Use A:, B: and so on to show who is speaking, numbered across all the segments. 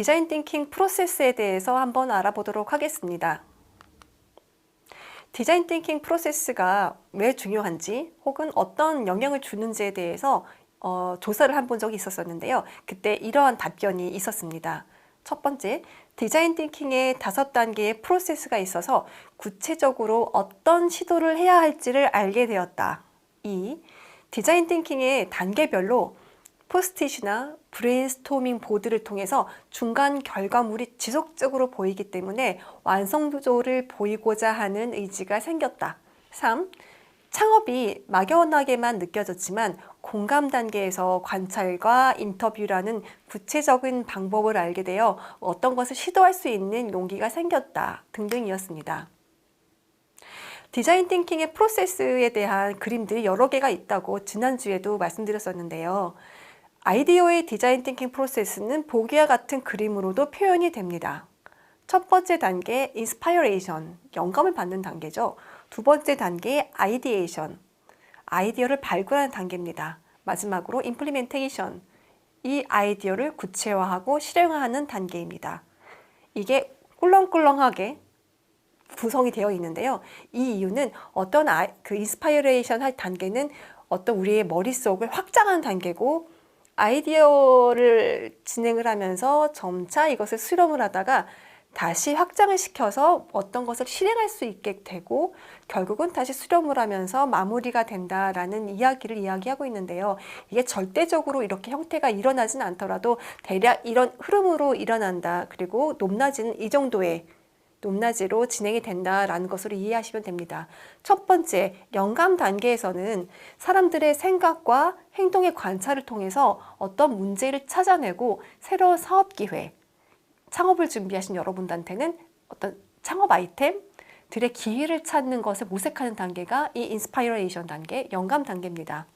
A: 디자인 띵킹 프로세스에 대해서 한번 알아보도록 하겠습니다. 디자인 띵킹 프로세스가 왜 중요한지 혹은 어떤 영향을 주는지에 대해서 조사를 한 본 적이 있었는데요. 그때 이러한 답변이 있었습니다. 첫 번째, 디자인 띵킹의 5단계의 프로세스가 있어서 구체적으로 어떤 시도를 해야 할지를 알게 되었다. 2. 디자인 띵킹의 단계별로 포스트잇이나 브레인스토밍 보드를 통해서 중간 결과물이 지속적으로 보이기 때문에 완성도를 보이고자 하는 의지가 생겼다. 3. 창업이 막연하게만 느껴졌지만 공감 단계에서 관찰과 인터뷰라는 구체적인 방법을 알게 되어 어떤 것을 시도할 수 있는 용기가 생겼다 등등이었습니다. 디자인 띵킹의 프로세스에 대한 그림들이 여러 개가 있다고 지난주에도 말씀드렸었는데요. 아이디어의 디자인 띵킹 프로세스는 보기와 같은 그림으로도 표현이 됩니다. 첫 번째 단계 인스파이레이션, 영감을 받는 단계죠. 두 번째 단계 아이디에이션, 아이디어를 발굴하는 단계입니다. 마지막으로 임플리멘테이션, 이 아이디어를 구체화하고 실행하는 단계입니다. 이게 꿀렁꿀렁하게 구성이 되어 있는데요. 이 이유는 어떤 인스파이레이션 할 단계는 어떤 우리의 머릿속을 확장하는 단계고, 아이디어를 진행을 하면서 점차 이것을 수렴을 하다가 다시 확장을 시켜서 어떤 것을 실행할 수 있게 되고 결국은 다시 수렴을 하면서 마무리가 된다라는 이야기를 이야기하고 있는데요. 이게 절대적으로 이렇게 형태가 일어나진 않더라도 대략 이런 흐름으로 일어난다. 그리고 높낮이는 이 정도의 높낮이로 진행이 된다라는 것으로 이해하시면 됩니다. 첫 번째, 영감 단계에서는 사람들의 생각과 행동의 관찰을 통해서 어떤 문제를 찾아내고 새로운 사업 기회, 창업을 준비하신 여러분들한테는 어떤 창업 아이템들의 기회를 찾는 것을 모색하는 단계가 이 인스파이레이션 단계, 영감 단계입니다.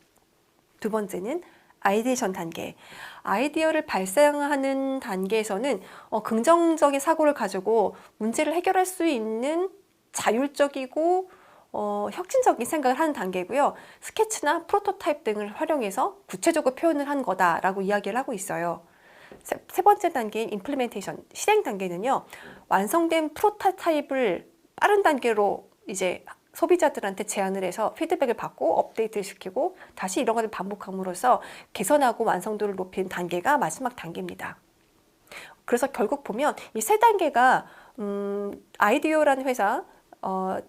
A: 두 번째는 아이디에이션 단계. 아이디어를 발생하는 단계에서는 긍정적인 사고를 가지고 문제를 해결할 수 있는 자율적이고 혁신적인 생각을 하는 단계고요. 스케치나 프로토타입 등을 활용해서 구체적으로 표현을 한 거다라고 이야기를 하고 있어요. 세 번째 단계인 임플리멘테이션, 실행 단계는요. 완성된 프로토타입을 빠른 단계로 이제 소비자들한테 제안을 해서 피드백을 받고 업데이트를 시키고 다시 이런 것을 반복함으로써 개선하고 완성도를 높이는 단계가 마지막 단계입니다. 그래서 결국 보면 이 세 단계가 아이디어라는 회사,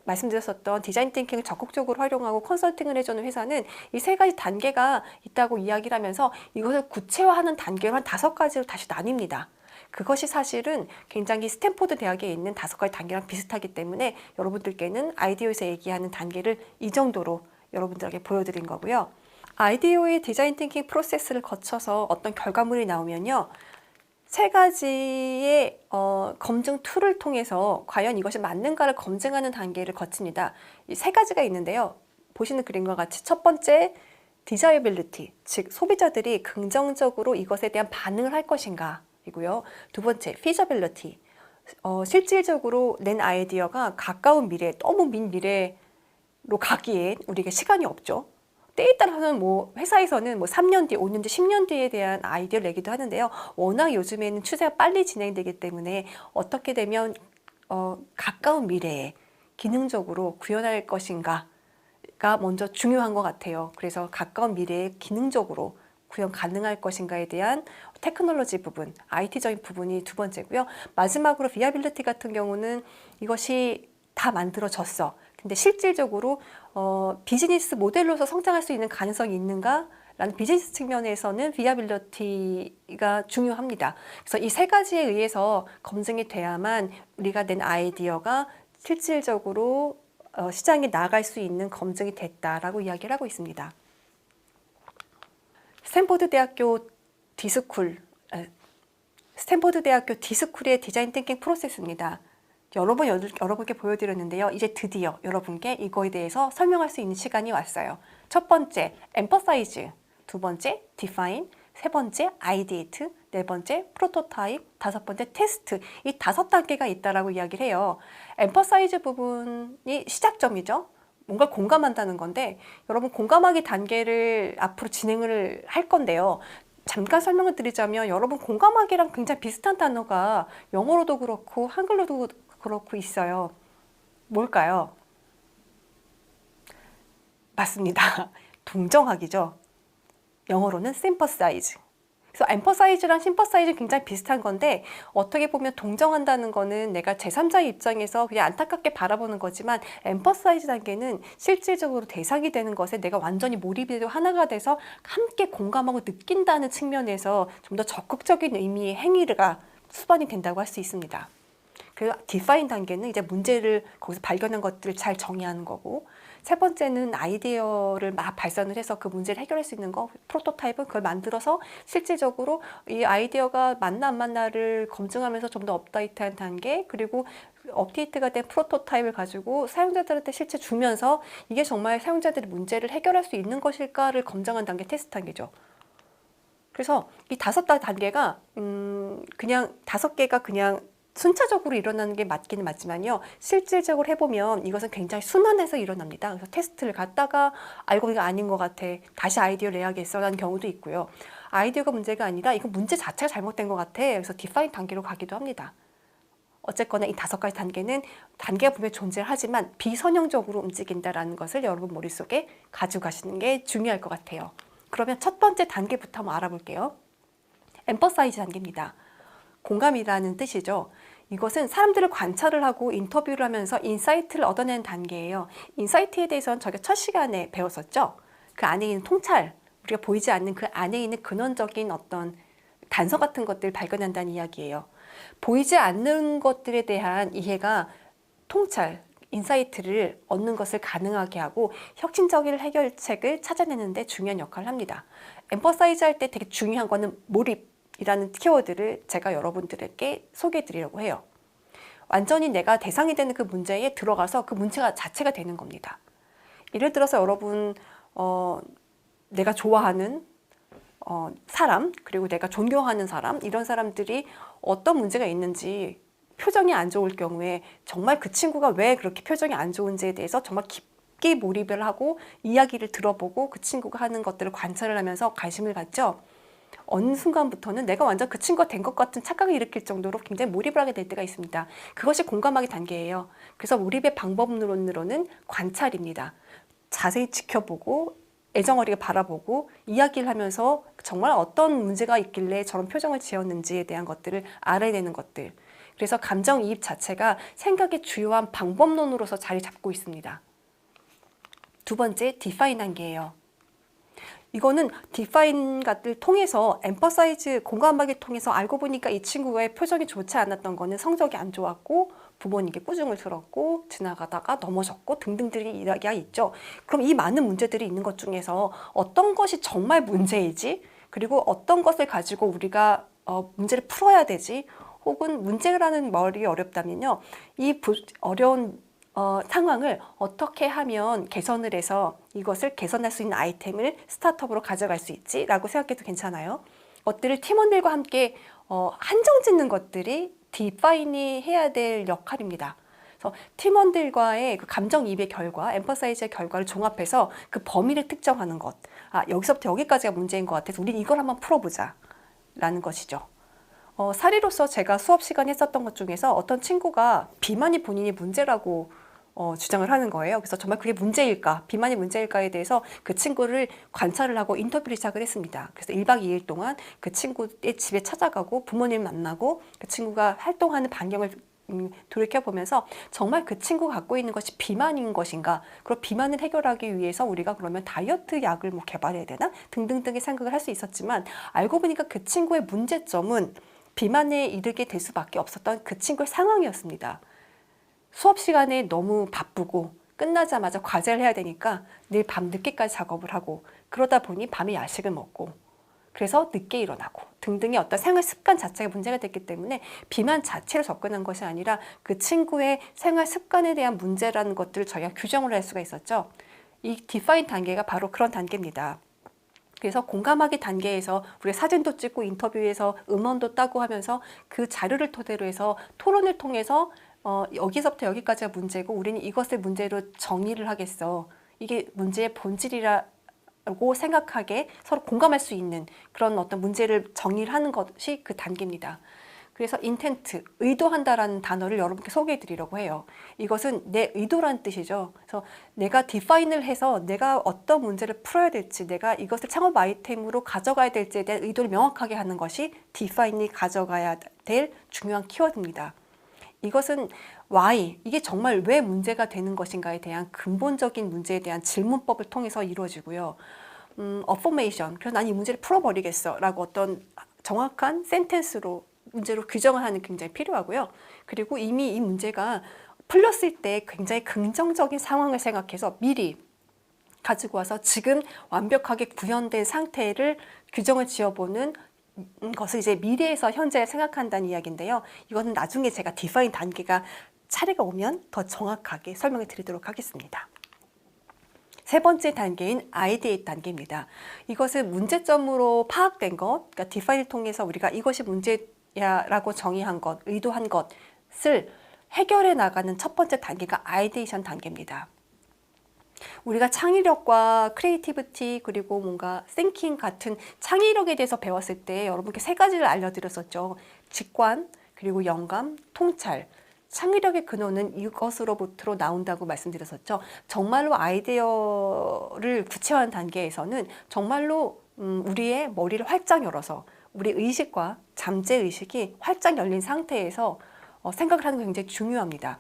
A: 말씀드렸었던 디자인 띵킹을 적극적으로 활용하고 컨설팅을 해주는 회사는 이 세 가지 단계가 있다고 이야기를 하면서 이것을 구체화하는 단계로 한 5가지로 다시 나뉩니다. 그것이 사실은 굉장히 스탠포드 대학에 있는 5가지 단계랑 비슷하기 때문에 여러분들께는 아이디어에서 얘기하는 단계를 이 정도로 여러분들에게 보여드린 거고요. 아이디어의 디자인 띵킹 프로세스를 거쳐서 어떤 결과물이 나오면요. 3가지의 검증 툴을 통해서 과연 이것이 맞는가를 검증하는 단계를 거칩니다. 이 3가지가 있는데요. 보시는 그림과 같이 첫 번째, 디자이빌리티, 즉 소비자들이 긍정적으로 이것에 대한 반응을 할 것인가 이고요. 두 번째, feasibility, 실질적으로 낸 아이디어가 가까운 미래, 너무 먼 미래로 가기엔 우리가 시간이 없죠. 때에 따라서는 회사에서는 3년 뒤, 5년 뒤, 10년 뒤에 대한 아이디어를 내기도 하는데요. 워낙 요즘에는 추세가 빨리 진행되기 때문에 어떻게 되면 가까운 미래에 기능적으로 구현할 것인가가 먼저 중요한 것 같아요. 그래서 가까운 미래에 기능적으로 구현 가능할 것인가에 대한 테크놀로지 부분, IT적인 부분이 두 번째고요. 마지막으로 비아빌리티 같은 경우는 이것이 다 만들어졌어. 근데 실질적으로 비즈니스 모델로서 성장할 수 있는 가능성이 있는가? 라는 비즈니스 측면에서는 비아빌리티가 중요합니다. 그래서 이 3가지에 의해서 검증이 돼야만 우리가 낸 아이디어가 실질적으로 시장에 나갈 수 있는 검증이 됐다라고 이야기를 하고 있습니다. 스탠포드 대학교 디스쿨의 디자인 띵킹 프로세스입니다. 여러분께 보여드렸는데요. 이제 드디어 여러분께 이거에 대해서 설명할 수 있는 시간이 왔어요. 첫 번째, emphasize. 두 번째, define. 세 번째, ideate. 네 번째, prototype. 5번째, test. 이 5단계가 있다라고 이야기를 해요. emphasize 부분이 시작점이죠. 뭔가 공감한다는 건데 여러분 공감하기 단계를 앞으로 진행을 할 건데요. 잠깐 설명을 드리자면 여러분 공감하기랑 굉장히 비슷한 단어가 영어로도 그렇고 한글로도 그렇고 있어요. 뭘까요? 맞습니다. 동정하기죠. 영어로는 sympathize. 그래서 emphasize랑 sympathiz는 굉장히 비슷한 건데 어떻게 보면 동정한다는 거는 내가 제3자의 입장에서 그냥 안타깝게 바라보는 거지만 empathize 단계는 실질적으로 대상이 되는 것에 내가 완전히 몰입이 되고 하나가 돼서 함께 공감하고 느낀다는 측면에서 좀 더 적극적인 의미의 행위가 수반이 된다고 할 수 있습니다. 그리고 define 단계는 이제 문제를 거기서 발견한 것들을 잘 정의하는 거고, 세 번째는 아이디어를 막 발산을 해서 그 문제를 해결할 수 있는 거, 프로토타입은 그걸 만들어서 실질적으로 이 아이디어가 맞나 안 맞나를 검증하면서 좀 더 업데이트한 단계, 그리고 업데이트가 된 프로토타입을 가지고 사용자들한테 실제 주면서 이게 정말 사용자들이 문제를 해결할 수 있는 것일까를 검증한 단계, 테스트 단계죠. 그래서 이 5단계가 그냥 5개가 그냥 순차적으로 일어나는 게 맞기는 맞지만요. 실질적으로 해보면 이것은 굉장히 순환해서 일어납니다. 그래서 테스트를 갔다가 알고 보니까 아닌 것 같아. 다시 아이디어를 내야겠어 라는 경우도 있고요. 아이디어가 문제가 아니라 이건 문제 자체가 잘못된 것 같아. 그래서 디파인 단계로 가기도 합니다. 어쨌거나 이 5가지 단계는 단계가 분명히 존재하지만 비선형적으로 움직인다는 것을 여러분 머릿속에 가지고 가시는 게 중요할 것 같아요. 그러면 첫 번째 단계부터 한번 알아볼게요. 엠퍼사이즈 단계입니다. 공감이라는 뜻이죠. 이것은 사람들을 관찰을 하고 인터뷰를 하면서 인사이트를 얻어내는 단계예요. 인사이트에 대해서는 저희가 첫 시간에 배웠었죠. 그 안에 있는 통찰, 우리가 보이지 않는 그 안에 있는 근원적인 어떤 단서 같은 것들을 발견한다는 이야기예요. 보이지 않는 것들에 대한 이해가 통찰, 인사이트를 얻는 것을 가능하게 하고 혁신적인 해결책을 찾아내는 데 중요한 역할을 합니다. 엠퍼사이즈 할 때 되게 중요한 거는 몰입이라는 키워드를 제가 여러분들에게 소개해 드리려고 해요. 완전히 내가 대상이 되는 그 문제에 들어가서 그 문제가 자체가 되는 겁니다. 예를 들어서 여러분 내가 좋아하는 사람, 그리고 내가 존경하는 사람, 이런 사람들이 어떤 문제가 있는지 표정이 안 좋을 경우에 정말 그 친구가 왜 그렇게 표정이 안 좋은지에 대해서 정말 깊게 몰입을 하고 이야기를 들어보고 그 친구가 하는 것들을 관찰을 하면서 관심을 갖죠. 어느 순간부터는 내가 완전 그 친구가 된 것 같은 착각을 일으킬 정도로 굉장히 몰입을 하게 될 때가 있습니다. 그것이 공감하기 단계예요. 그래서 몰입의 방법론으로는 관찰입니다. 자세히 지켜보고 애정어리게 바라보고 이야기를 하면서 정말 어떤 문제가 있길래 저런 표정을 지었는지에 대한 것들을 알아내는 것들. 그래서 감정이입 자체가 생각의 주요한 방법론으로서 자리 잡고 있습니다. 두 번째, 디파인 단계예요. 이거는 디파인을 통해서 엠퍼사이즈, 공감하기 통해서 알고 보니까 이 친구의 표정이 좋지 않았던 거는 성적이 안 좋았고 부모님께 꾸중을 들었고 지나가다가 넘어졌고 등등들이 이야기가 있죠. 그럼 이 많은 문제들이 있는 것 중에서 어떤 것이 정말 문제이지? 그리고 어떤 것을 가지고 우리가 문제를 풀어야 되지? 혹은 문제라는 말이 어렵다면요. 이 어려운 상황을 어떻게 하면 개선을 해서 이것을 개선할 수 있는 아이템을 스타트업으로 가져갈 수 있지? 라고 생각해도 괜찮아요. 것들을 팀원들과 함께 한정 짓는 것들이 디파인이 해야 될 역할입니다. 그래서 팀원들과의 그 감정이입의 결과, 엠퍼사이즈의 결과를 종합해서 그 범위를 특정하는 것. 여기서부터 여기까지가 문제인 것 같아서 우린 이걸 한번 풀어보자 라는 것이죠. 사례로서 제가 수업 시간에 했었던 것 중에서 어떤 친구가 비만이 본인이 문제라고 주장을 하는 거예요. 그래서 정말 그게 문제일까, 비만이 문제일까에 대해서 그 친구를 관찰을 하고 인터뷰를 시작을 했습니다. 그래서 1박 2일 동안 그 친구의 집에 찾아가고 부모님 만나고 그 친구가 활동하는 반경을 돌이켜보면서 정말 그 친구가 갖고 있는 것이 비만인 것인가, 그리고 비만을 해결하기 위해서 우리가 그러면 다이어트 약을 뭐 개발해야 되나 등등등의 생각을 할 수 있었지만 알고 보니까 그 친구의 문제점은 비만에 이르게 될 수밖에 없었던 그 친구의 상황이었습니다. 수업 시간에 너무 바쁘고 끝나자마자 과제를 해야 되니까 늘 밤 늦게까지 작업을 하고 그러다 보니 밤에 야식을 먹고 그래서 늦게 일어나고 등등의 어떤 생활 습관 자체가 문제가 됐기 때문에 비만 자체로 접근한 것이 아니라 그 친구의 생활 습관에 대한 문제라는 것들을 저희가 규정을 할 수가 있었죠. 이 디파인 단계가 바로 그런 단계입니다. 그래서 공감하기 단계에서 우리가 사진도 찍고 인터뷰에서 음원도 따고 하면서 그 자료를 토대로 해서 토론을 통해서 여기서부터 여기까지가 문제고 우리는 이것을 문제로 정의를 하겠어. 이게 문제의 본질이라는 라고 생각하게 서로 공감할 수 있는 그런 어떤 문제를 정리를 하는 것이 그 단계입니다. 그래서 인텐트, 의도한다라는 단어를 여러분께 소개해 드리려고 해요. 이것은 내 의도라는 뜻이죠. 그래서 내가 디파인을 해서 내가 어떤 문제를 풀어야 될지, 내가 이것을 창업 아이템으로 가져가야 될지에 대한 의도를 명확하게 하는 것이 디파인이 가져가야 될 중요한 키워드입니다. 이것은 why, 이게 정말 왜 문제가 되는 것인가에 대한 근본적인 문제에 대한 질문법을 통해서 이루어지고요. affirmation, 그래서 난 이 문제를 풀어버리겠어 라고 어떤 정확한 센텐스로 문제로 규정을 하는 게 굉장히 필요하고요. 그리고 이미 이 문제가 풀렸을 때 굉장히 긍정적인 상황을 생각해서 미리 가지고 와서 지금 완벽하게 구현된 상태를 규정을 지어보는 것을 이제 미래에서 현재를 생각한다는 이야기인데요. 이거는 나중에 제가 디파인 단계가 차례가 오면 더 정확하게 설명을 드리도록 하겠습니다. 세 번째 단계인 아이디에이트 단계입니다. 이것은 문제점으로 파악된 것, 그러니까 디파인을 통해서 우리가 이것이 문제야라고 정의한 것, 의도한 것을 해결해 나가는 첫 번째 단계가 아이디에이션 단계입니다. 우리가 창의력과 크리에이티비티 그리고 뭔가 띵킹 같은 창의력에 대해서 배웠을 때 여러분께 세 가지를 알려드렸었죠. 직관, 그리고 영감, 통찰. 창의력의 근원은 이것으로부터 나온다고 말씀드렸었죠. 정말로 아이디어를 구체화하는 단계에서는 정말로 우리의 머리를 활짝 열어서 우리 의식과 잠재의식이 활짝 열린 상태에서 생각을 하는 게 굉장히 중요합니다.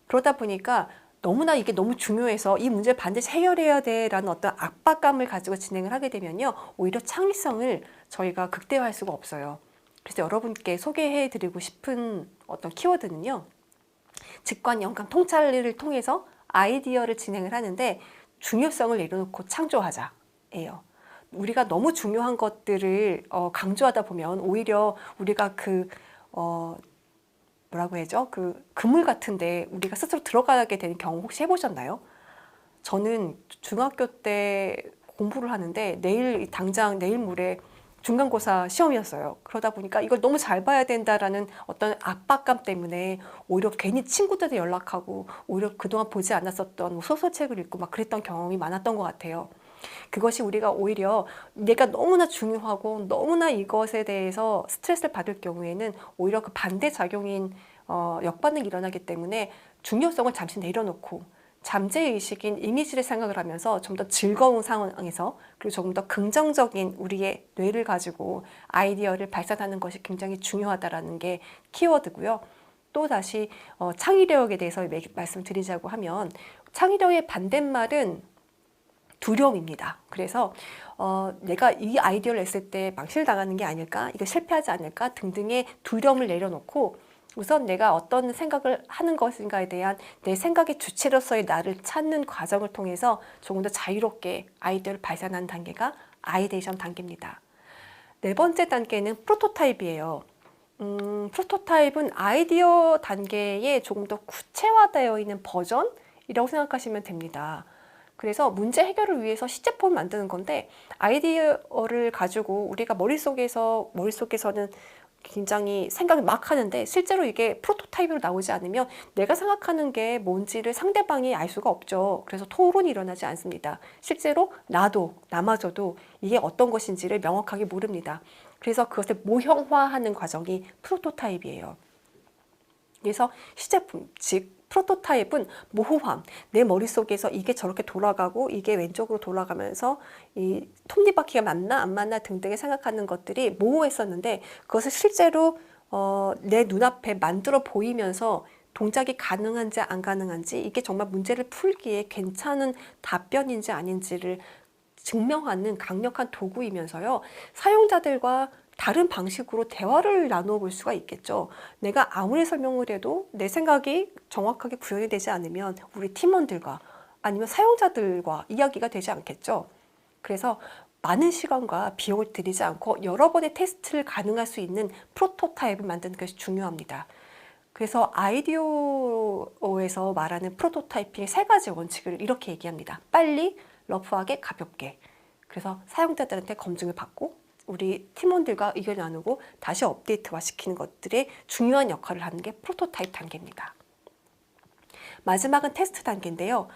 A: 그러다 보니까 너무나 이게 너무 중요해서 이 문제를 반드시 해결해야 돼라는 어떤 압박감을 가지고 진행을 하게 되면요. 오히려 창의성을 저희가 극대화할 수가 없어요. 그래서 여러분께 소개해드리고 싶은 어떤 키워드는요. 직관, 영감, 통찰을 통해서 아이디어를 진행을 하는데 중요성을 내려놓고 창조하자예요. 우리가 너무 중요한 것들을 강조하다 보면 오히려 우리가 뭐라고 해야죠? 그 그물 같은데 우리가 스스로 들어가게 되는 경우 혹시 해보셨나요? 저는 중학교 때 공부를 하는데 당장 내일 모레 중간고사 시험이었어요. 그러다 보니까 이걸 너무 잘 봐야 된다라는 어떤 압박감 때문에 오히려 괜히 친구들한테 연락하고 오히려 그동안 보지 않았었던 소설책을 읽고 막 그랬던 경험이 많았던 것 같아요. 그것이 우리가 오히려 내가 너무나 중요하고 너무나 이것에 대해서 스트레스를 받을 경우에는 오히려 그 반대작용인 역반응이 일어나기 때문에 중요성을 잠시 내려놓고 잠재의식인 이미지를 생각을 하면서 좀 더 즐거운 상황에서 그리고 조금 더 긍정적인 우리의 뇌를 가지고 아이디어를 발산하는 것이 굉장히 중요하다라는 게 키워드고요. 또다시 창의력에 대해서 말씀드리자고 하면 창의력의 반대말은 두려움입니다. 그래서 내가 이 아이디어를 냈을 때 망실당하는 게 아닐까? 이거 실패하지 않을까? 등등의 두려움을 내려놓고 우선 내가 어떤 생각을 하는 것인가에 대한 내 생각의 주체로서의 나를 찾는 과정을 통해서 조금 더 자유롭게 아이디어를 발산하는 단계가 아이데이션 단계입니다. 네 번째 단계는 프로토타입이에요. 프로토타입은 아이디어 단계에 조금 더 구체화되어 있는 버전이라고 생각하시면 됩니다. 그래서 문제 해결을 위해서 시제품을 만드는 건데 아이디어를 가지고 우리가 머릿속에서는 굉장히 생각을 막 하는데 실제로 이게 프로토타입으로 나오지 않으면 내가 생각하는 게 뭔지를 상대방이 알 수가 없죠. 그래서 토론이 일어나지 않습니다. 실제로 나마저도 이게 어떤 것인지를 명확하게 모릅니다. 그래서 그것을 모형화하는 과정이 프로토타입이에요. 그래서 시제품, 즉 프로토타입은 모호함, 내 머릿속에서 이게 저렇게 돌아가고 이게 왼쪽으로 돌아가면서 이 톱니바퀴가 맞나 안 맞나 등등의 생각하는 것들이 모호했었는데 그것을 실제로 내 눈앞에 만들어 보이면서 동작이 가능한지 안 가능한지 이게 정말 문제를 풀기에 괜찮은 답변인지 아닌지를 증명하는 강력한 도구이면서요. 사용자들과 다른 방식으로 대화를 나누어 볼 수가 있겠죠. 내가 아무리 설명을 해도 내 생각이 정확하게 구현이 되지 않으면 우리 팀원들과 아니면 사용자들과 이야기가 되지 않겠죠. 그래서 많은 시간과 비용을 들이지 않고 여러 번의 테스트를 가능할 수 있는 프로토타입을 만드는 것이 중요합니다. 그래서 아이디어에서 말하는 프로토타이핑의 세 가지 원칙을 이렇게 얘기합니다. 빨리, 러프하게, 가볍게. 그래서 사용자들한테 검증을 받고 우리 팀원들과 의견을 나누고 다시 업데이트화 시키는 것들의 중요한 역할을 하는 게 프로토타입 단계입니다. 마지막은 테스트 단계인데요.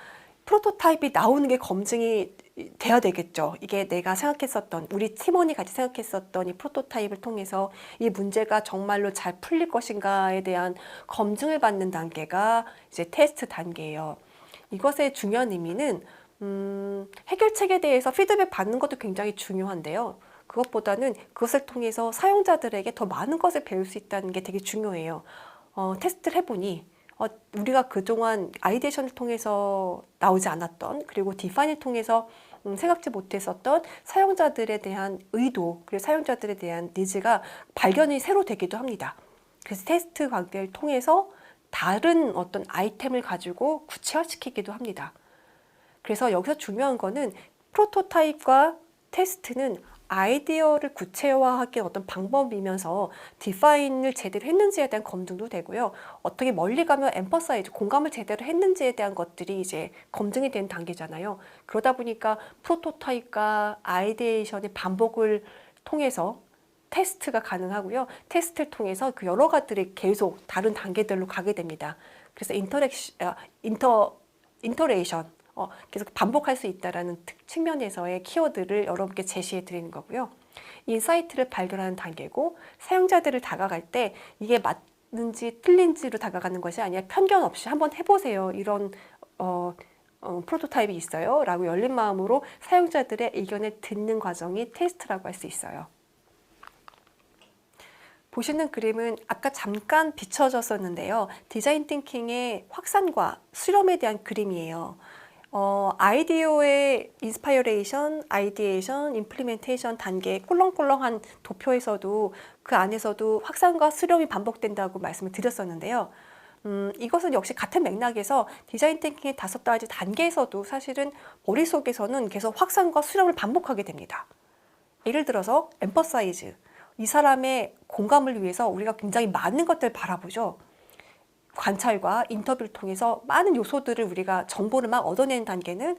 A: 프로토타입이 나오는 게 검증이 돼야 되겠죠. 이게 내가 생각했었던, 우리 팀원이 같이 생각했었던 이 프로토타입을 통해서 이 문제가 정말로 잘 풀릴 것인가에 대한 검증을 받는 단계가 이제 테스트 단계예요. 이것의 중요한 의미는 해결책에 대해서 피드백 받는 것도 굉장히 중요한데요. 그것보다는 그것을 통해서 사용자들에게 더 많은 것을 배울 수 있다는 게 되게 중요해요. 테스트를 해보니 우리가 그동안 아이디에이션을 통해서 나오지 않았던, 그리고 디파인을 통해서 생각지 못했었던 사용자들에 대한 의도, 그리고 사용자들에 대한 니즈가 발견이 새로 되기도 합니다. 그래서 테스트 관계를 통해서 다른 어떤 아이템을 가지고 구체화시키기도 합니다. 그래서 여기서 중요한 거는 프로토타입과 테스트는 아이디어를 구체화하기 어떤 방법이면서 디파인을 제대로 했는지에 대한 검증도 되고요. 어떻게 멀리 가면 엠퍼사이즈, 공감을 제대로 했는지에 대한 것들이 이제 검증이 되는 단계잖아요. 그러다 보니까 프로토타입과 아이디에이션의 반복을 통해서 테스트가 가능하고요. 테스트를 통해서 그 여러 가지들이 계속 다른 단계들로 가게 됩니다. 그래서 인터레이션, 계속 반복할 수 있다는 측면에서의 키워드를 여러분께 제시해 드리는 거고요. 인사이트를 발견하는 단계고, 사용자들을 다가갈 때 이게 맞는지 틀린지로 다가가는 것이 아니라 편견 없이 한번 해보세요. 이런 프로토타입이 있어요. 라고 열린 마음으로 사용자들의 의견을 듣는 과정이 테스트라고 할 수 있어요. 보시는 그림은 아까 잠깐 비춰졌었는데요. 디자인 띵킹의 확산과 수렴에 대한 그림이에요. 아이디어의 인스파이어레이션, 아이디에이션, 임플리멘테이션 단계 꿀렁꿀렁한 도표에서도 그 안에서도 확산과 수렴이 반복된다고 말씀을 드렸었는데요. 이것은 역시 같은 맥락에서 디자인 띵킹의 5가지 단계에서도 사실은 머릿속에서는 계속 확산과 수렴을 반복하게 됩니다. 예를 들어서 엠퍼사이즈, 이 사람의 공감을 위해서 우리가 굉장히 많은 것들을 바라보죠. 관찰과 인터뷰를 통해서 많은 요소들을 우리가 정보를 막 얻어내는 단계는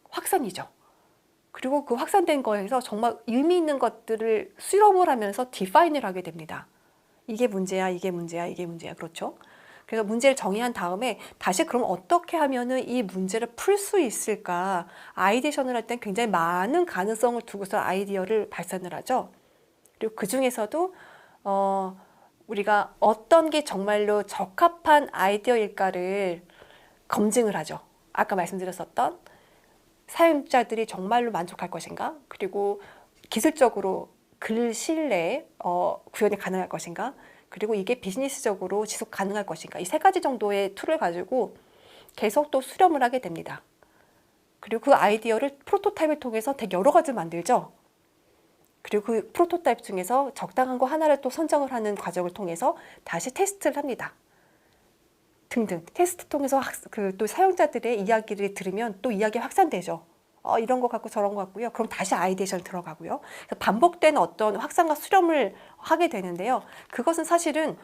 A: 확산이죠. 그리고 그 확산된 거에서 정말 의미 있는 것들을 수렴을 하면서 디파인을 하게 됩니다. 이게 문제야, 이게 문제야, 이게 문제야. 그렇죠? 그래서 문제를 정의한 다음에 다시 그럼 어떻게 하면은 이 문제를 풀 수 있을까? 아이디에이션을 할 땐 굉장히 많은 가능성을 두고서 아이디어를 발산을 하죠. 그리고 그 중에서도 우리가 어떤 게 정말로 적합한 아이디어일까를 검증을 하죠. 아까 말씀드렸었던 사용자들이 정말로 만족할 것인가, 그리고 기술적으로 글 시일 내에 구현이 가능할 것인가, 그리고 이게 비즈니스적으로 지속 가능할 것인가, 이 3가지 정도의 툴을 가지고 계속 또 수렴을 하게 됩니다. 그리고 그 아이디어를 프로토타입을 통해서 되게 여러 가지를 만들죠. 그리고 그 프로토타입 중에서 적당한 거 하나를 또 선정을 하는 과정을 통해서 다시 테스트를 합니다. 등등. 테스트 통해서 또 사용자들의 이야기를 들으면 또 이야기가 확산되죠. 이런 거 같고 저런 거 같고요. 그럼 다시 아이디에이션 들어가고요. 반복된 어떤 확산과 수렴을 하게 되는데요. 그것은 사실은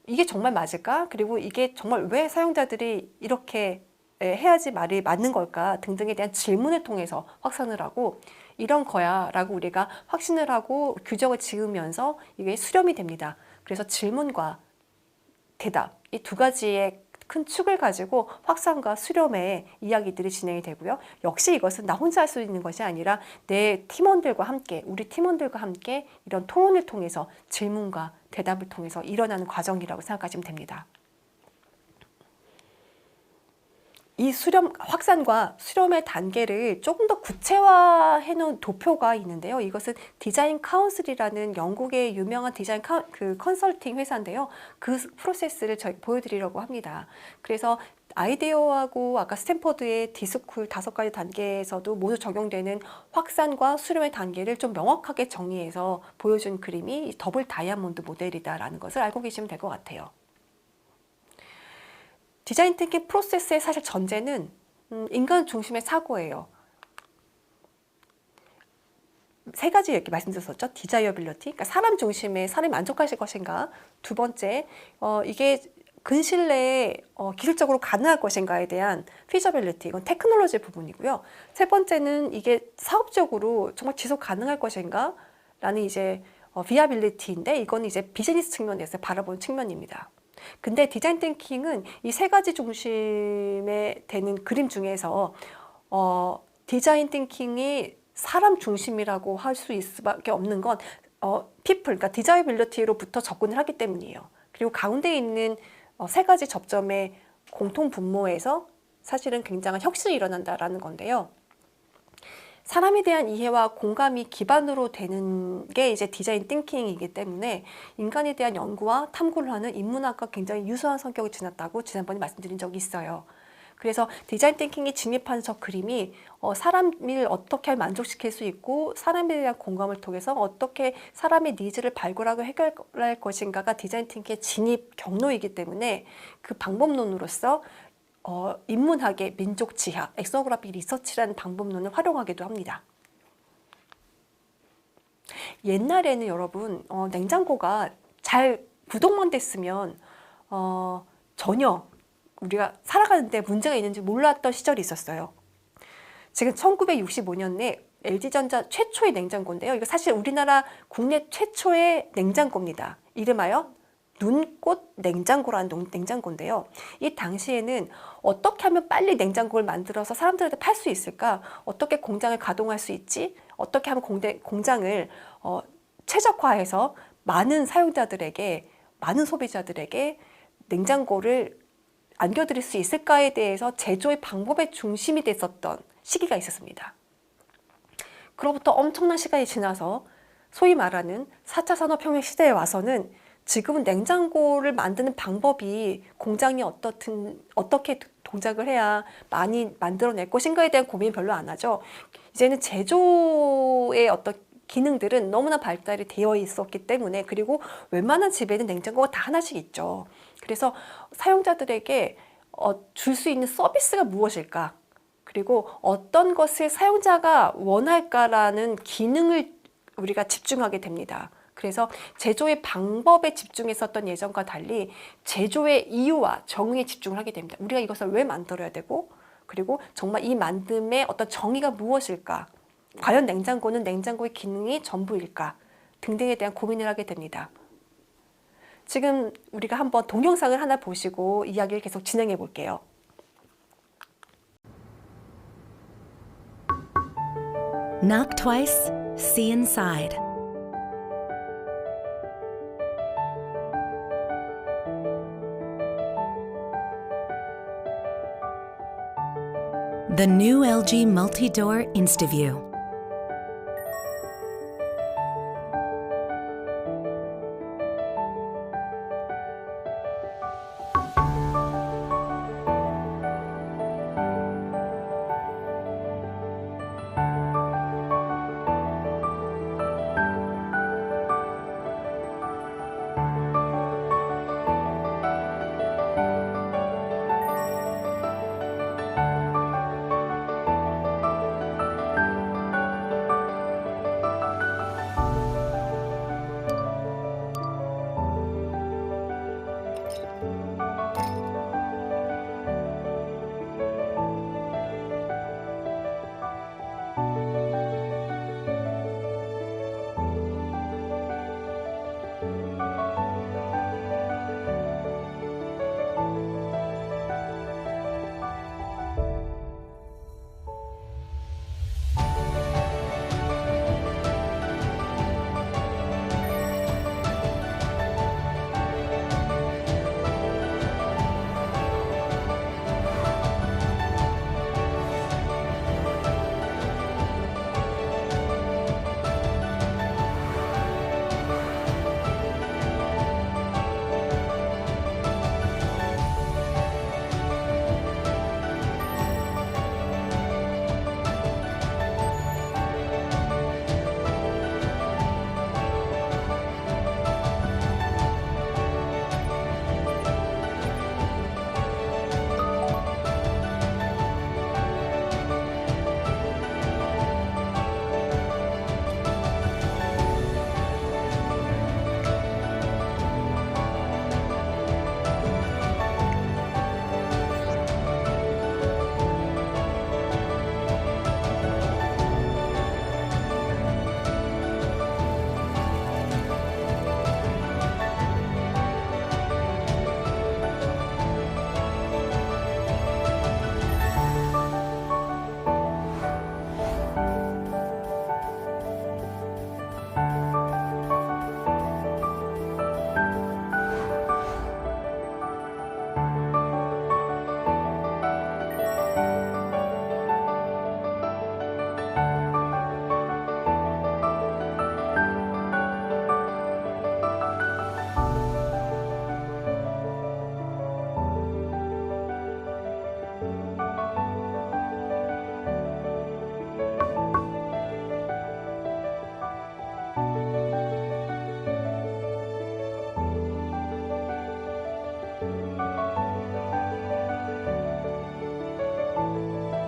A: 이게 정말 맞을까? 그리고 이게 정말 왜 사용자들이 이렇게 해야지 말이 맞는 걸까? 등등에 대한 질문을 통해서 확산을 하고, 이런 거야 라고 우리가 확신을 하고 규정을 지으면서 이게 수렴이 됩니다. 그래서 질문과 대답, 이 2가지의 큰 축을 가지고 확산과 수렴의 이야기들이 진행이 되고요. 역시 이것은 나 혼자 할 수 있는 것이 아니라 내 팀원들과 함께, 우리 팀원들과 함께 이런 토론을 통해서 질문과 대답을 통해서 일어나는 과정이라고 생각하시면 됩니다. 이 확산과 수렴의 단계를 조금 더 구체화해 놓은 도표가 있는데요. 이것은 디자인 카운슬이라는 영국의 유명한 디자인 컨설팅 회사인데요. 그 프로세스를 보여드리려고 합니다. 그래서 아이디어하고 아까 스탠퍼드의 디스쿨 5가지 단계에서도 모두 적용되는 확산과 수렴의 단계를 좀 명확하게 정의해서 보여준 그림이 더블 다이아몬드 모델이다라는 것을 알고 계시면 될 것 같아요. 디자인 띵킹 프로세스의 사실 전제는 인간 중심의 사고예요. 3가지 이렇게 말씀드렸었죠. 디자이어빌리티, 그러니까 사람 중심의 사람이 만족하실 것인가. 2번째, 이게 근시일 내에 기술적으로 가능할 것인가에 대한 피저빌리티, 이건 테크놀로지 부분이고요. 3번째는 이게 사업적으로 정말 지속 가능할 것인가 라는 이제 비아빌리티인데, 이건 이제 비즈니스 측면에서 바라보는 측면입니다. 근데 디자인 띵킹은 이 3가지 중심에 되는 그림 중에서 디자인 띵킹이 사람 중심이라고 할 수 있을 수밖에 없는 건 people, 그러니까 디자이빌리티로부터 접근을 하기 때문이에요. 그리고 가운데 있는 세 가지 접점의 공통 분모에서 사실은 굉장한 혁신이 일어난다라는 건데요. 사람에 대한 이해와 공감이 기반으로 되는 게 이제 디자인 띵킹이기 때문에 인간에 대한 연구와 탐구를 하는 인문학과 굉장히 유사한 성격을 지녔다고 지난번에 말씀드린 적이 있어요. 그래서 디자인 띵킹이 진입한 저 그림이 사람을 어떻게 하면 만족시킬 수 있고 사람에 대한 공감을 통해서 어떻게 사람의 니즈를 발굴하고 해결할 것인가가 디자인 띵킹의 진입 경로이기 때문에 그 방법론으로서 인문학의 민족 지학, 엑소그래픽 리서치라는 방법론을 활용하기도 합니다. 옛날에는 여러분 냉장고가 잘 구동만 됐으면 전혀 우리가 살아가는데 문제가 있는지 몰랐던 시절이 있었어요. 지금 1965년에 LG전자 최초의 냉장고인데요. 이거 사실 우리나라 국내 최초의 냉장고입니다. 이름하여 눈꽃 냉장고라는 냉장고인데요. 이 당시에는 어떻게 하면 빨리 냉장고를 만들어서 사람들한테 팔 수 있을까? 어떻게 공장을 가동할 수 있지? 어떻게 하면 공장을 최적화해서 많은 사용자들에게, 많은 소비자들에게 냉장고를 안겨드릴 수 있을까에 대해서 제조의 방법의 중심이 됐었던 시기가 있었습니다. 그로부터 엄청난 시간이 지나서 소위 말하는 4차 산업혁명 시대에 와서는 지금은 냉장고를 만드는 방법이 공장이 어떻게 동작을 해야 많이 만들어낼 것인가에 대한 고민이 별로 안 하죠. 이제는 제조의 어떤 기능들은 너무나 발달이 되어 있었기 때문에, 그리고 웬만한 집에는 냉장고가 다 하나씩 있죠. 그래서 사용자들에게 줄 수 있는 서비스가 무엇일까? 그리고 어떤 것을 사용자가 원할까라는 기능을 우리가 집중하게 됩니다. 그래서 제조의 방법에 집중했었던 예전과 달리 제조의 이유와 정의에 집중을 하게 됩니다. 우리가 이것을 왜 만들어야 되고, 그리고 정말 이 만듦의 어떤 정의가 무엇일까? 과연 냉장고는 냉장고의 기능이 전부일까? 등등에 대한 고민을 하게 됩니다. 지금 우리가 한번 동영상을 하나 보시고 이야기를 계속 진행해 볼게요.
B: Knock twice, see inside. The new LG Multi-Door InstaView.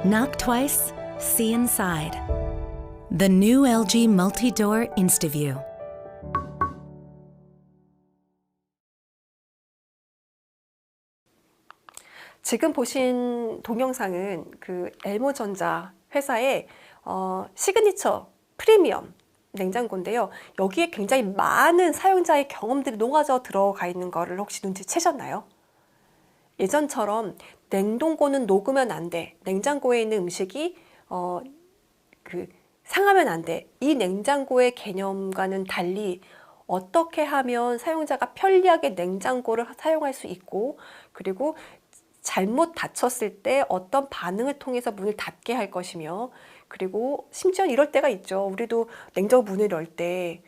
B: Knock twice, see inside. The new LG Multi-Door InstaView.
A: 지금 보신 동영상은 그 엘모전자 회사의 시그니처 프리미엄 냉장고인데요. 여기에 굉장히 많은 사용자의 경험들이 녹아져 들어가 있는 거를 혹시 눈치채셨나요? 예전처럼 냉동고는 녹으면 안 돼. 냉장고에 있는 음식이 상하면 안 돼. 이 냉장고의 개념과는 달리 어떻게 하면 사용자가 편리하게 냉장고를 사용할 수 있고, 그리고 잘못 닫혔을 때 어떤 반응을 통해서 문을 닫게 할 것이며, 그리고 심지어 이럴 때가 있죠. 우리도 냉장고 문을 열 때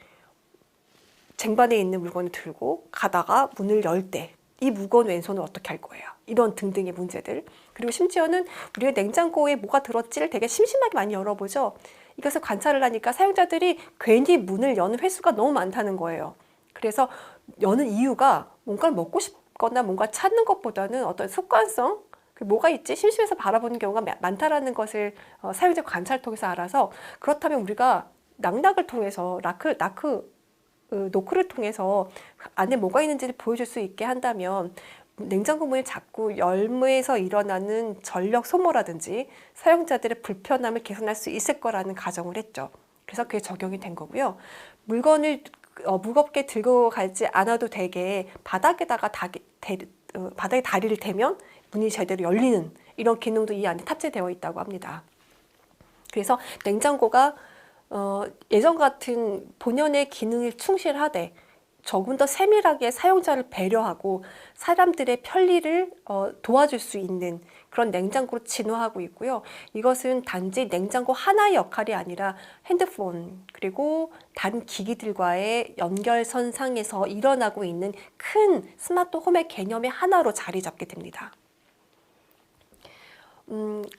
A: 쟁반에 있는 물건을 들고 가다가 문을 열 때 이 무거운 왼손을 어떻게 할 거예요? 이런 등등의 문제들. 그리고 심지어는 우리가 냉장고에 뭐가 들었지를 되게 심심하게 많이 열어보죠. 이것을 관찰을 하니까 사용자들이 괜히 문을 여는 횟수가 너무 많다는 거예요. 그래서 여는 이유가 뭔가를 먹고 싶거나 뭔가 찾는 것보다는 어떤 습관성, 뭐가 있지? 심심해서 바라보는 경우가 많다라는 것을 사용자 관찰을 통해서 알아서, 그렇다면 우리가 낙낙을 통해서 노크를 통해서 안에 뭐가 있는지를 보여줄 수 있게 한다면 냉장고 문을 자꾸 열면서 일어나는 전력 소모라든지 사용자들의 불편함을 개선할 수 있을 거라는 가정을 했죠. 그래서 그게 적용이 된 거고요. 물건을 무겁게 들고 가지 않아도 되게 바닥에 다리를 대면 문이 제대로 열리는 이런 기능도 이 안에 탑재되어 있다고 합니다. 그래서 냉장고가 예전 같은 본연의 기능을 충실하되 조금 더 세밀하게 사용자를 배려하고 사람들의 편리를 도와줄 수 있는 그런 냉장고로 진화하고 있고요. 이것은 단지 냉장고 하나의 역할이 아니라 핸드폰 그리고 다른 기기들과의 연결선상에서 일어나고 있는 큰 스마트 홈의 개념의 하나로 자리 잡게 됩니다.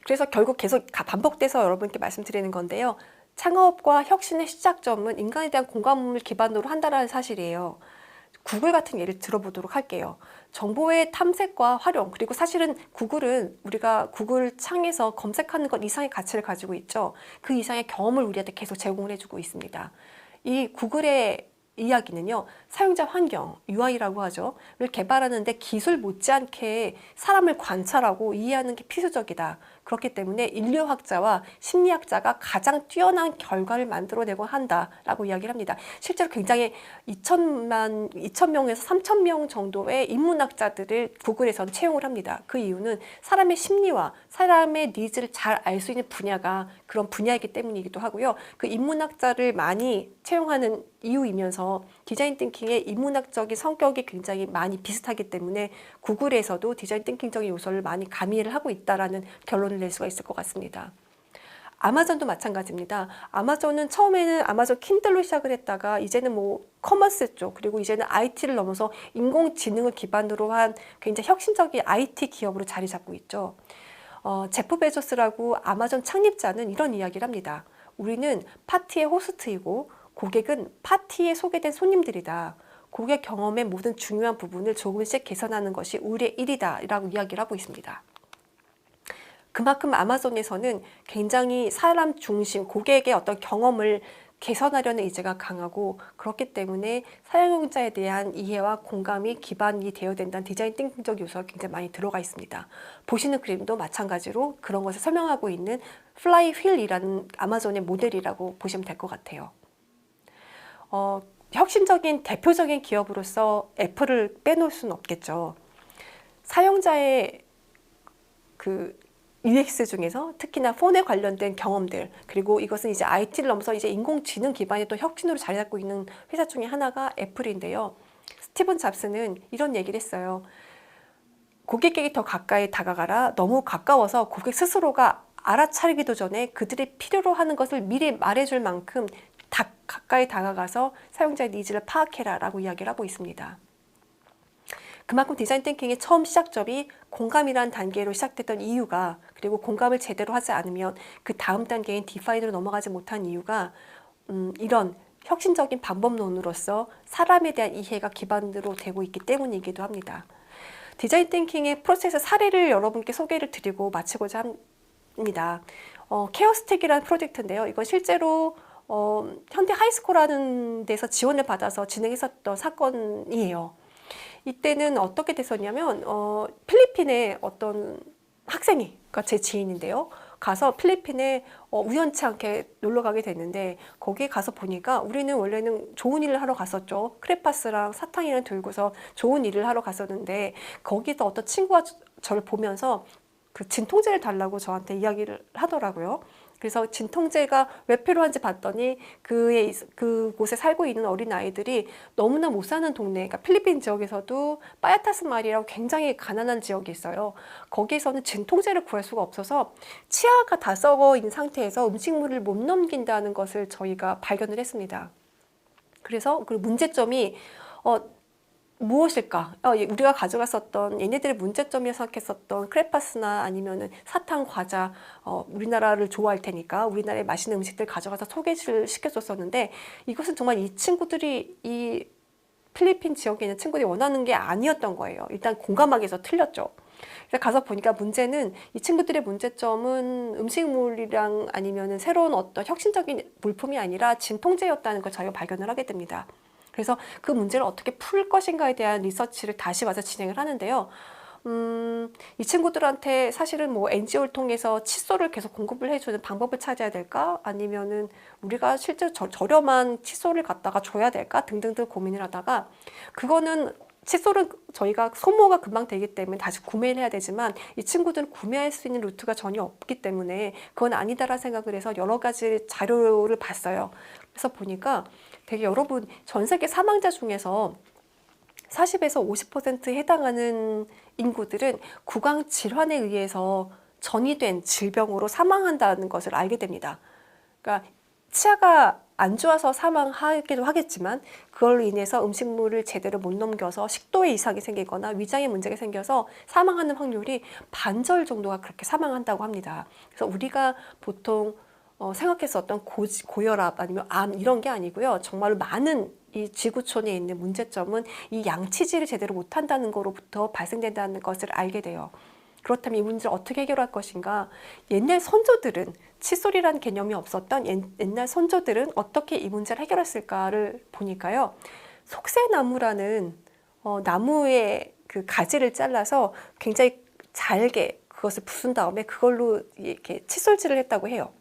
A: 그래서 결국 계속 반복돼서 여러분께 말씀드리는 건데요. 창업과 혁신의 시작점은 인간에 대한 공감을 기반으로 한다는 사실이에요. 구글 같은 예를 들어보도록 할게요. 정보의 탐색과 활용, 그리고 사실은 구글은 우리가 구글 창에서 검색하는 것 이상의 가치를 가지고 있죠. 그 이상의 경험을 우리한테 계속 제공을 해주고 있습니다. 이 구글의 이야기는요, 사용자 환경, UI라고 하죠. 를 개발하는데 기술 못지않게 사람을 관찰하고 이해하는 게 필수적이다. 그렇기 때문에 인류학자와 심리학자가 가장 뛰어난 결과를 만들어내고 한다라고 이야기를 합니다. 실제로 굉장히 2,000명에서 3,000명 정도의 인문학자들을 구글에서는 채용을 합니다. 그 이유는 사람의 심리와 사람의 니즈를 잘 알 수 있는 분야가 그런 분야이기 때문이기도 하고요. 그 인문학자를 많이 채용하는 이유이면서 디자인 띵킹의 인문학적인 성격이 굉장히 많이 비슷하기 때문에 구글에서도 디자인 띵킹적인 요소를 많이 가미를 하고 있다라는 결론을 낼 수가 있을 것 같습니다. 아마존도 마찬가지입니다. 아마존은 처음에는 아마존 킨들로 시작을 했다가 이제는 커머스 쪽, 그리고 이제는 IT를 넘어서 인공지능을 기반으로 한 굉장히 혁신적인 IT 기업으로 자리 잡고 있죠. 제프 베조스라고 아마존 창립자는 이런 이야기를 합니다. 우리는 파티의 호스트이고 고객은 파티에 소개된 손님들이다. 고객 경험의 모든 중요한 부분을 조금씩 개선하는 것이 우리의 일이다 라고 이야기를 하고 있습니다. 그만큼 아마존에서는 굉장히 사람 중심, 고객의 어떤 경험을 개선하려는 의지가 강하고, 그렇기 때문에 사용자에 대한 이해와 공감이 기반이 되어야 된다는 디자인 띵킹적 요소가 굉장히 많이 들어가 있습니다. 보시는 그림도 마찬가지로 그런 것을 설명하고 있는 플라이 휠이라는 아마존의 모델이라고 보시면 될 것 같아요. 혁신적인 대표적인 기업으로서 애플을 빼놓을 수는 없겠죠. 사용자의 UX 중에서 특히나 폰에 관련된 경험들, 그리고 이것은 이제 IT를 넘어서 이제 인공지능 기반의 또 혁신으로 자리 잡고 있는 회사 중에 하나가 애플인데요. 스티븐 잡스는 이런 얘기를 했어요. 고객에게 더 가까이 다가가라. 너무 가까워서 고객 스스로가 알아차리기도 전에 그들이 필요로 하는 것을 미리 말해줄 만큼 가까이 다가가서 사용자의 니즈를 파악해라 라고 이야기를 하고 있습니다. 그만큼 디자인 띵킹의 처음 시작점이 공감이라는 단계로 시작됐던 이유가, 그리고 공감을 제대로 하지 않으면 그 다음 단계인 디파인으로 넘어가지 못한 이유가 이런 혁신적인 방법론으로서 사람에 대한 이해가 기반으로 되고 있기 때문이기도 합니다. 디자인 띵킹의 프로세스 사례를 여러분께 소개를 드리고 마치고자 프로젝트입니다. 케어스틱이라는 프로젝트인데요. 이건 실제로 현대 하이스쿨이라는 데서 지원을 받아서 진행했었던 사건이에요. 이때는 어떻게 됐었냐면 필리핀에 어떤 학생이, 그러니까 제 지인인데요. 가서 필리핀에 우연치 않게 놀러 가게 됐는데 거기에 가서 보니까 우리는 원래는 좋은 일을 하러 갔었죠. 크레파스랑 사탕이랑 들고서 좋은 일을 하러 갔었는데 거기서 어떤 친구가 저를 보면서 그 진통제를 달라고 저한테 이야기를 하더라고요. 그래서 진통제가 왜 필요한지 봤더니 그곳에 살고 있는 어린 아이들이 너무나 못 사는 동네, 그러니까 필리핀 지역에서도 빠야타스마리라고 굉장히 가난한 지역이 있어요. 거기에서는 진통제를 구할 수가 없어서 치아가 다 썩어 있는 상태에서 음식물을 못 넘긴다는 것을 저희가 발견을 했습니다. 그래서 그 문제점이 무엇일까? 우리가 가져갔었던 얘네들의 문제점이 생각했었던 크레파스나 아니면은 사탕, 과자, 우리나라를 좋아할 테니까 우리나라의 맛있는 음식들 가져가서 소개를 시켜줬었는데 이것은 정말 이 친구들이 이 필리핀 지역에 있는 친구들이 원하는 게 아니었던 거예요. 일단 공감하기 위해서 틀렸죠. 그래서 가서 보니까 문제는 이 친구들의 문제점은 음식물이랑 아니면은 새로운 어떤 혁신적인 물품이 아니라 진통제였다는 걸 저희가 발견을 하게 됩니다. 그래서 그 문제를 어떻게 풀 것인가에 대한 리서치를 다시 와서 진행을 하는데요. 이 친구들한테 사실은 뭐 NGO를 통해서 칫솔을 계속 공급을 해주는 방법을 찾아야 될까? 아니면은 우리가 실제로 저렴한 칫솔을 갖다가 줘야 될까? 등등등 고민을 하다가 그거는 칫솔은 저희가 소모가 금방 되기 때문에 다시 구매를 해야 되지만 이 친구들은 구매할 수 있는 루트가 전혀 없기 때문에 그건 아니다라는 생각을 해서 여러 가지 자료를 봤어요. 그래서 보니까 되게 여러분 전 세계 사망자 중에서 40에서 50%에 해당하는 인구들은 구강 질환에 의해서 전이된 질병으로 사망한다는 것을 알게 됩니다. 그러니까 치아가 안 좋아서 사망하기도 하겠지만 그걸로 인해서 음식물을 제대로 못 넘겨서 식도에 이상이 생기거나 위장에 문제가 생겨서 사망하는 확률이 반절 정도가 그렇게 사망한다고 합니다. 그래서 우리가 보통 생각했었던 고혈압 아니면 암 이런 게 아니고요. 정말 많은 이 지구촌에 있는 문제점은 이 양치질을 제대로 못한다는 거로부터 발생된다는 것을 알게 돼요. 그렇다면 이 문제를 어떻게 해결할 것인가? 옛날 선조들은 칫솔이라는 개념이 없었던 옛날 선조들은 어떻게 이 문제를 해결했을까를 보니까요. 속새나무라는 나무의 그 가지를 잘라서 굉장히 잘게 그것을 부순 다음에 그걸로 이렇게 칫솔질을 했다고 해요.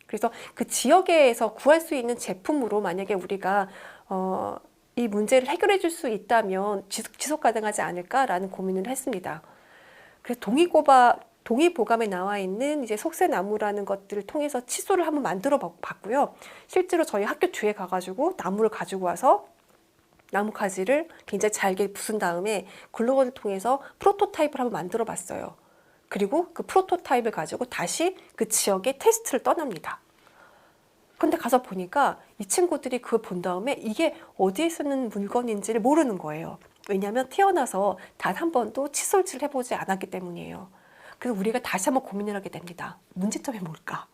A: 그래서 그 지역에서 구할 수 있는 제품으로 만약에 우리가 이 문제를 해결해 줄 수 있다면 지속 가능하지 않을까라는 고민을 했습니다. 그래서 동의보감에 나와 있는 이제 속새나무라는 것들을 통해서 칫솔을 한번 만들어 봤고요. 실제로 저희 학교 뒤에 가가지고 나무를 가지고 와서 나무 가지를 굉장히 잘게 부순 다음에 글루건을 통해서 프로토타입을 한번 만들어 봤어요. 그리고 그 프로토타입을 가지고 다시 그 지역에 테스트를 떠납니다. 근데 가서 보니까 이 친구들이 그걸 본 다음에 이게 어디에 쓰는 물건인지를 모르는 거예요. 왜냐하면 태어나서 단 한 번도 칫솔질을 해보지 않았기 때문이에요. 그래서 우리가 다시 한번 고민을 하게 됩니다. 문제점이 뭘까?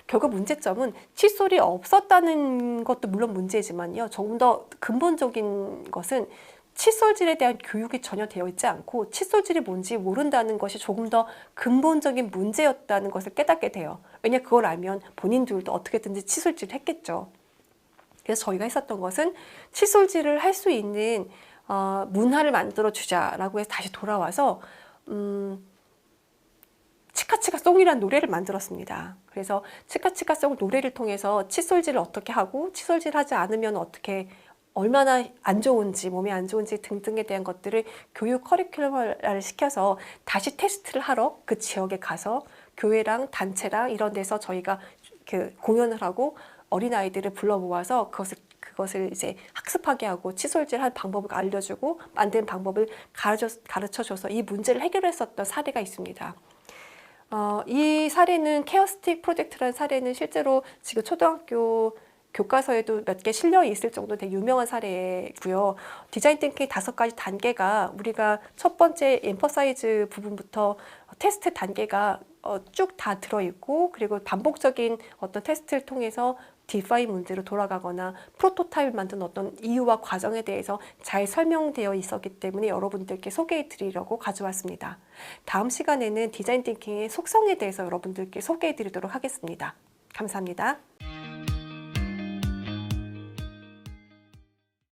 A: 결국 문제점은 칫솔이 없었다는 것도 물론 문제지만요. 조금 더 근본적인 것은 칫솔질에 대한 교육이 전혀 되어 있지 않고 칫솔질이 뭔지 모른다는 것이 조금 더 근본적인 문제였다는 것을 깨닫게 돼요. 왜냐 그걸 알면 본인들도 어떻게든지 칫솔질을 했겠죠. 그래서 저희가 했었던 것은 칫솔질을 할 수 있는 문화를 만들어 주자라고 해서 다시 돌아와서 치카치카 송이라는 노래를 만들었습니다. 그래서 치카치카 송 노래를 통해서 칫솔질을 어떻게 하고 칫솔질 하지 않으면 어떻게 얼마나 안 좋은지 몸에 안 좋은지 등등에 대한 것들을 교육 커리큘럼을 시켜서 다시 테스트를 하러 그 지역에 가서 교회랑 단체랑 이런 데서 저희가 그 공연을 하고 어린아이들을 불러 모아서 그것을 이제 학습하게 하고 칫솔질할 방법을 알려주고 만드는 방법을 가르쳐줘서 이 문제를 해결했었던 사례가 있습니다. 이 사례는 케어스틱 프로젝트라는 사례는 실제로 지금 초등학교 교과서에도 몇 개 실려 있을 정도로 되게 유명한 사례고요. 디자인 띵킹 5가지 단계가 우리가 첫 번째 엠퍼사이즈 부분부터 테스트 단계가 쭉 다 들어있고 그리고 반복적인 어떤 테스트를 통해서 디파인 문제로 돌아가거나 프로토타입을 만든 어떤 이유와 과정에 대해서 잘 설명되어 있었기 때문에 여러분들께 소개해 드리려고 가져왔습니다. 다음 시간에는 디자인 띵킹의 속성에 대해서 여러분들께 소개해 드리도록 하겠습니다. 감사합니다.